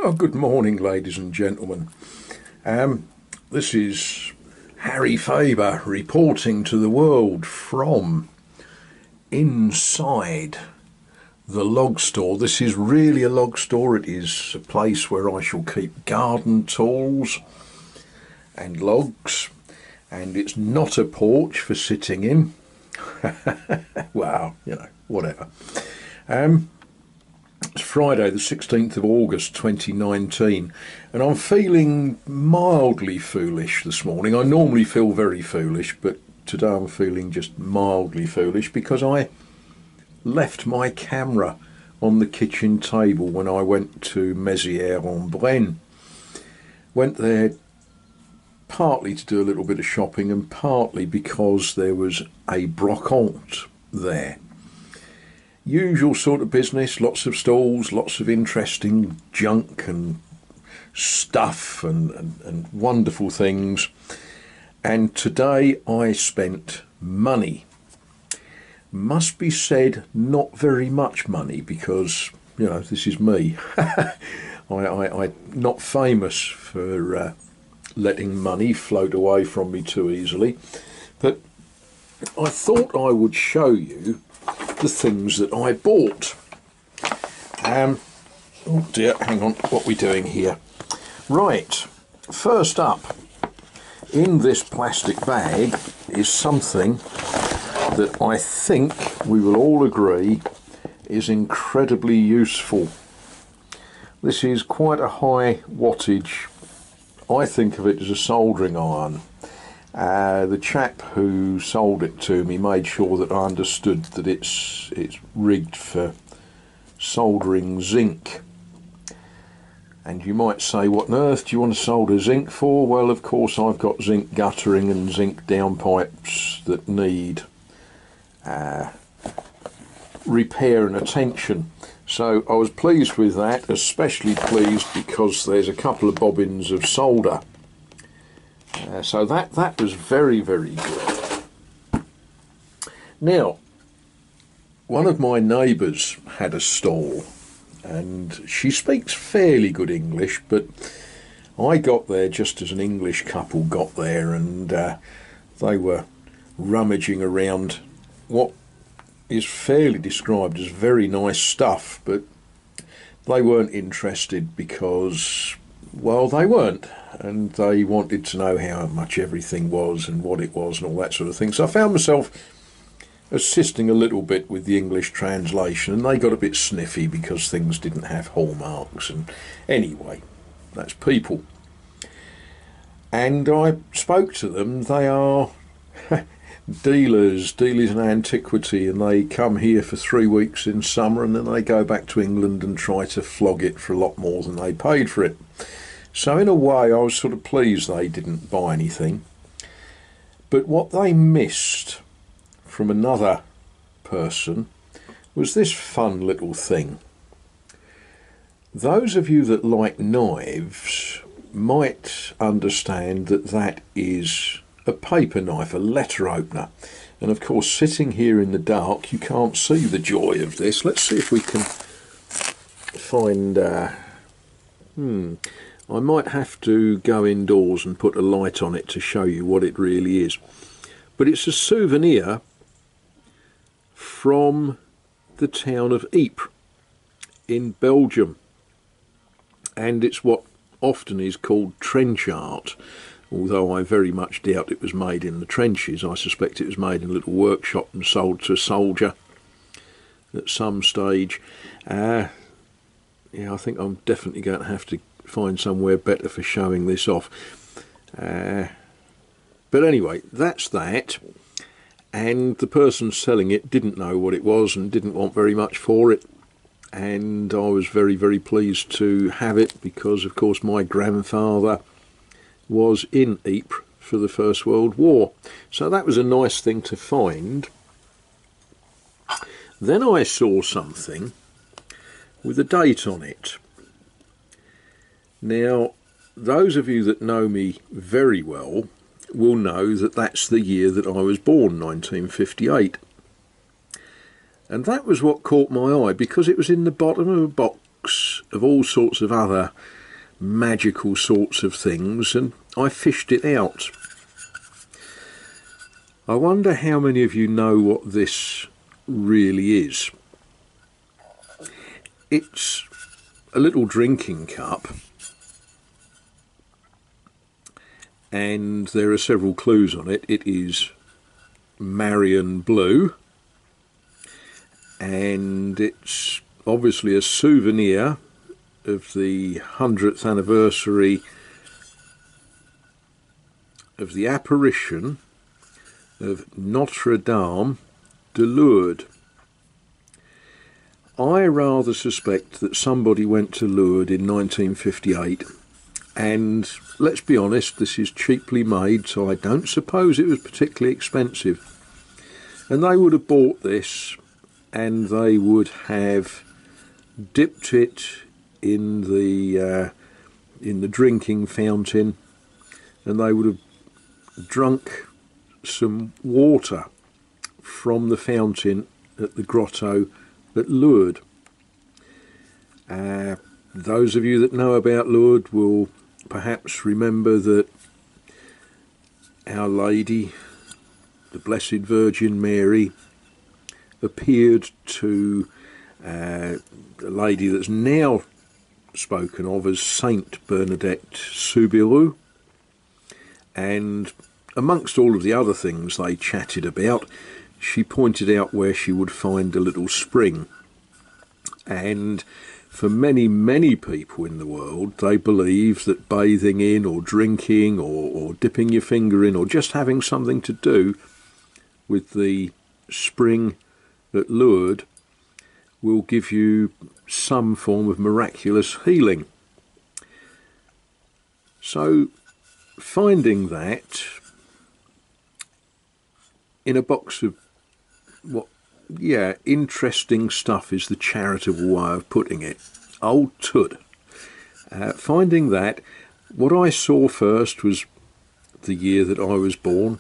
Well, good morning, ladies and gentlemen. This is Harry Faber reporting to the world from inside the log store. This is really a log store. It is a place where I shall keep garden tools and logs, and it's not a porch for sitting in. Well, whatever. It's Friday the 16th of August 2019, and I'm feeling mildly foolish this morning. I normally feel very foolish, but today I'm feeling just mildly foolish because I left my camera on the kitchen table when I went to Mézières-en-Brenne. Went there partly to do a little bit of shopping and partly because there was a Brocante there. Usual sort of business, lots of stalls, lots of interesting junk and stuff and wonderful things. And today I spent money. Must be said, not very much money, because, this is me. I'm not famous for letting money float away from me too easily. But I thought I would show you the things that I bought. Oh dear, hang on, what are we doing here? Right, first up, in this plastic bag is something that I think we will all agree is incredibly useful. This is quite a high wattage. I think of it as a soldering iron. The chap who sold it to me made sure that I understood that it's rigged for soldering zinc. And you might say, what on earth do you want to solder zinc for? Well, of course I've got zinc guttering and zinc downpipes that need repair and attention. So I was pleased with that, especially pleased because there's a couple of bobbins of solder. So that was very, very good. Now, one of my neighbours had a stall, and she speaks fairly good English, but I got there just as an English couple got there, and they were rummaging around what is fairly described as very nice stuff, but they weren't interested because, well, they weren't, and they wanted to know how much everything was and what it was and all that sort of thing. So I found myself assisting a little bit with the English translation, and they got a bit sniffy because things didn't have hallmarks. And anyway, that's people. And I spoke to them. They are dealers in antiquity, and they come here for 3 weeks in summer, and then they go back to England and try to flog it for a lot more than they paid for it. So in a way I was sort of pleased they didn't buy anything. But what they missed from another person was this fun little thing. Those of you that like knives might understand that that is a paper knife, a letter opener. And of course, sitting here in the dark, you can't see the joy of this. Let's see if we can find... I might have to go indoors and put a light on it to show you what it really is. But it's a souvenir from the town of Ypres in Belgium. And it's what often is called trench art, although I very much doubt it was made in the trenches. I suspect it was made in a little workshop and sold to a soldier at some stage. I think I'm definitely going to have to find somewhere better for showing this off. But anyway, that's that. And the person selling it didn't know what it was and didn't want very much for it. And I was very, very pleased to have it because, of course, my grandfather was in Ypres for the First World War. So that was a nice thing to find. Then I saw something with a date on it. Now, those of you that know me very well will know that that's the year that I was born, 1958. And that was what caught my eye, because it was in the bottom of a box of all sorts of other magical sorts of things, and I fished it out. I wonder how many of you know what this really is. It's a little drinking cup, and there are several clues on it. It is Marion blue, and it's obviously a souvenir of the 100th anniversary of the apparition of Notre Dame de Lourdes. I rather suspect that somebody went to Lourdes in 1958, and let's be honest, this is cheaply made, so I don't suppose it was particularly expensive. And they would have bought this, and they would have dipped it in the drinking fountain, and they would have drunk some water from the fountain at the grotto at Lourdes. Those of you that know about Lourdes will perhaps remember that Our Lady, the Blessed Virgin Mary, appeared to a lady that's now spoken of as Saint Bernadette Soubirous, and amongst all of the other things they chatted about, she pointed out where she would find a little spring. And for many, many people in the world, they believe that bathing in or drinking or dipping your finger in or just having something to do with the spring at Lourdes will give you some form of miraculous healing. So finding that in a box of interesting stuff is the charitable way of putting it. Old Tud. Finding that, what I saw first was the year that I was born,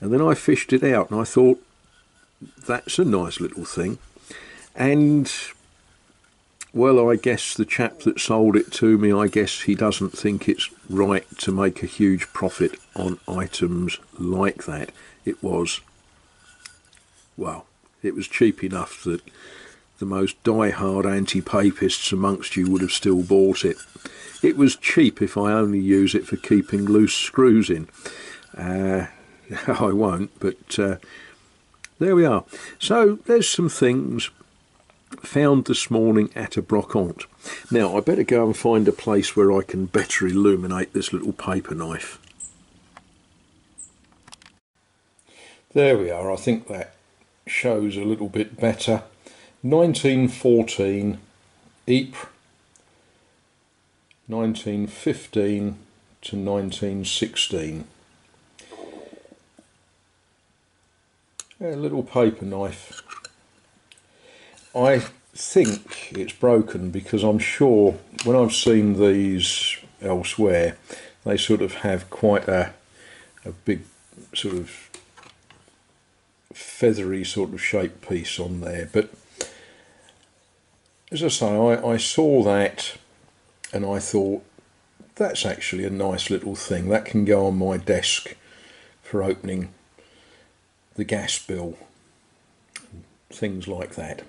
and then I fished it out and I thought, that's a nice little thing. And well, I guess the chap that sold it to me, I guess he doesn't think it's right to make a huge profit on items like that. It was cheap enough that the most die-hard anti-papists amongst you would have still bought it. It was cheap if I only use it for keeping loose screws in. I won't, but there we are. So there's some things found this morning at a Brocante. Now I better go and find a place where I can better illuminate this little paper knife. There we are. I think that shows a little bit better. 1914 Ypres, 1915 to 1916. A little paper knife. I think it's broken because I'm sure when I've seen these elsewhere, they sort of have quite a big sort of feathery sort of shaped piece on there. But as I say, I saw that and I thought, that's actually a nice little thing. That can go on my desk for opening the gas bill, things like that.